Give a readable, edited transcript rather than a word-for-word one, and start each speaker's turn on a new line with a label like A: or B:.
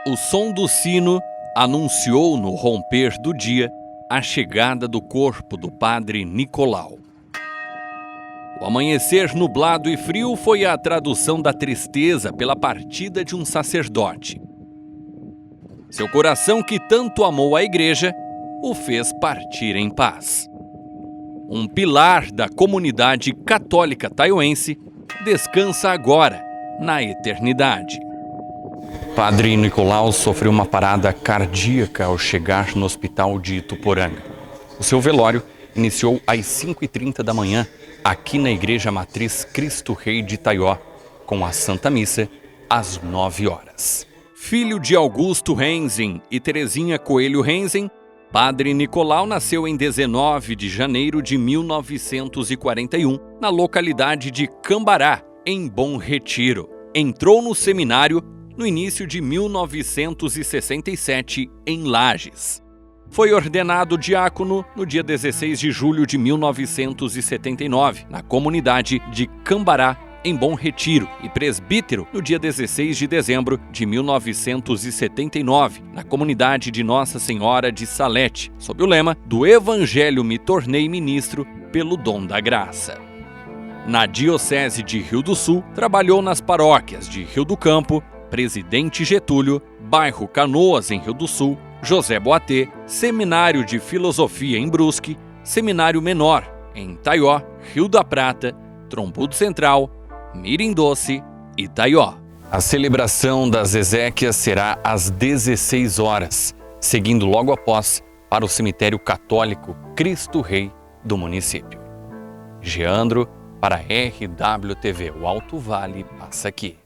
A: O som do sino anunciou no romper do dia a chegada do corpo do padre Nicolau. O amanhecer nublado e frio foi a tradução da tristeza pela partida de um sacerdote. Seu coração, que tanto amou a igreja, o fez partir em paz. Um pilar da comunidade católica taioense descansa agora na eternidade. Padre Nicolau sofreu uma parada cardíaca ao chegar no hospital de Ituporanga. O seu velório iniciou às 5h30 da manhã, aqui na Igreja Matriz Cristo Rei de Taió, com a Santa Missa às 9 horas. Filho de Augusto Renzen e Terezinha Coelho Renzen, Padre Nicolau nasceu em 19 de janeiro de 1941, na localidade de Cambará, em Bom Retiro. Entrou no seminário no início de 1967, em Lages. Foi ordenado diácono no dia 16 de julho de 1979, na comunidade de Cambará, em Bom Retiro, e presbítero no dia 16 de dezembro de 1979, na comunidade de Nossa Senhora de Salete, sob o lema do Evangelho me tornei ministro pelo dom da graça. Na Diocese de Rio do Sul, trabalhou nas paróquias de Rio do Campo, Presidente Getúlio, Bairro Canoas, em Rio do Sul, José Boatê, Seminário de Filosofia em Brusque, Seminário Menor em Taió, Rio da Prata, Trombudo Central, Mirim Doce e Taió. A celebração das exéquias será às 16 horas, seguindo logo após para o cemitério católico Cristo Rei do município. Geandro para RWTV, o Alto Vale passa aqui.